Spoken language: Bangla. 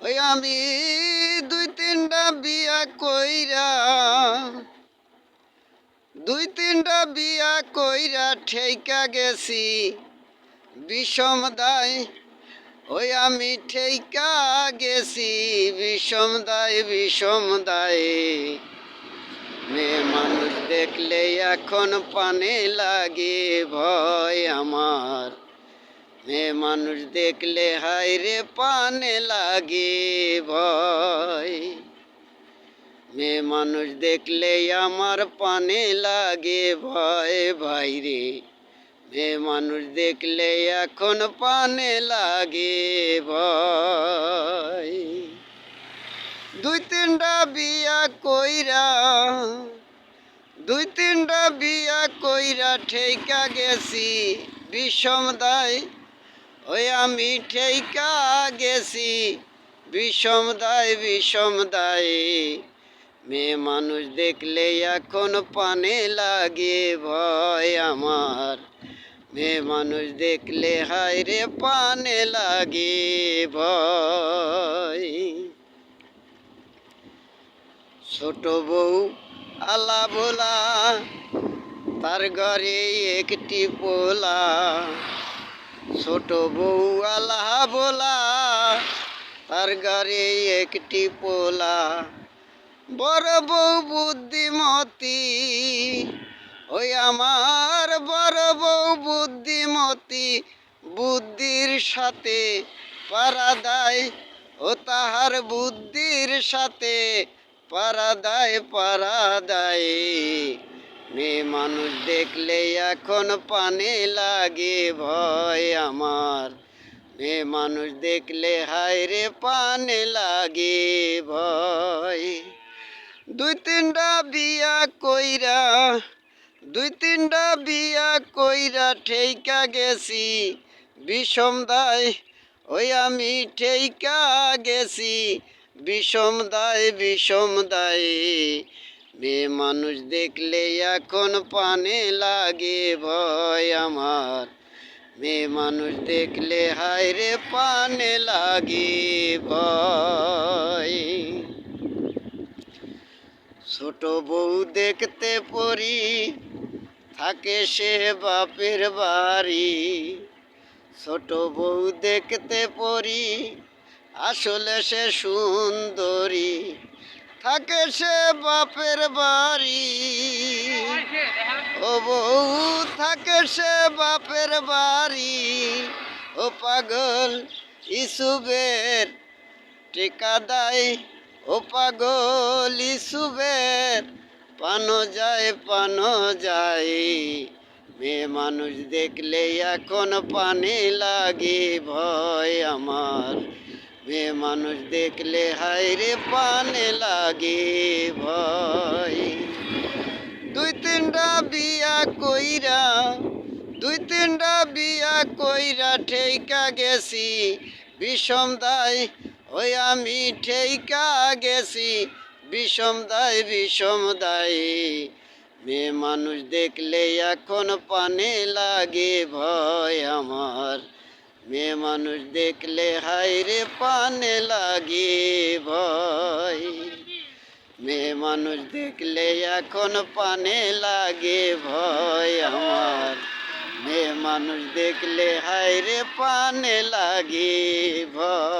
ওই আমি দুই তিনটা বিয়া কইরা ঠেইকা গেছি বিষম দায়। ওই আমি ঠেইকা গেছি বিষম দায়। মেয়ে মানুষ দেখলে এখন পানে লাগে ভয় আমার। মেয়ে মানুষ দেখলে হায় রে পানে লাগে ভয়। মেয়ে মানুষ দেখলে আমার পানে লাগে ভয় ভাই রে। মেয়ে মানুষ দেখলে এখন পানে লাগে ভয়। দুই তিনটা বিয়া কইরা ঠেইকা গেছি বিষম দায়। ওই আমি ঠেইকা গেছি বিষম দায়। মেয়ে মানুষ দেখলে এখন পানে লাগে ভয় আমার। মেয়ে মানুষ দেখলে হায় রে পানে লাগে ভয়। ছোট বউ আলা ভোলা, তার ঘরে একটি পোলা। ছোট বউ আলা ভোলা, তার ঘরে একটি পোলা। বড় বউ বুদ্ধিমতী, ওই আমার বড় বউ বুদ্ধিমতী। বুদ্ধির সাথে পারা দেয়, ও তাহার বুদ্ধির সাথে পারা দেয়। মেয়ে মানুষ দেখলে এখন পানে লাগে ভয় আমার। মেয়ে মানুষ দেখলে হায় রে পানে লাগে ভয়। দুই তিনটা বিয়া কইরা ঠেইকা গেছি বিষম দায়। ওই আমি ঠেইকা গেছি বিষম দায়। মেয়ে মানুষ দেখলে এখন পানে লাগে ভয় আমার। মেয়ে মানুষ দেখলে হায় রে পানে লাগে ভয়। ছোট বউ দেখতে পরি, থাকে সে বাপের বাড়ি। ছোট বউ দেখতে পরি, আসলে সে সুন্দরী। থাকে সে বাপের বাড়ি, ও বউ থাকে সে বাপের বাড়ি। ও পাগল ইসুবের টেকা দেয়, ও পাগল ইসুবের পানো যায়। মেয়ে মানুষ দেখলে এখন পানে লাগে ভয় আমার। মেয়ে মানুষ দেখলে হায় রে পানে লাগে ভয়। দুই তিনটা বিয়া কইরা ঠেইকা গেছি বিষম দায়। ওই আমি ঠেইকা গেছি বিষম দায়। মেয়ে মানুষ দেখলে এখন পানে লাগে ভয় আমার। মেয়ে মানুষ দেখলে হায় রে পানে লাগে ভয়। মেয়ে মানুষ দেখলে এখন পানে লাগে ভয় আমার। মেয়ে মানুষ দেখলে হায় রে পানে লাগে ভয়।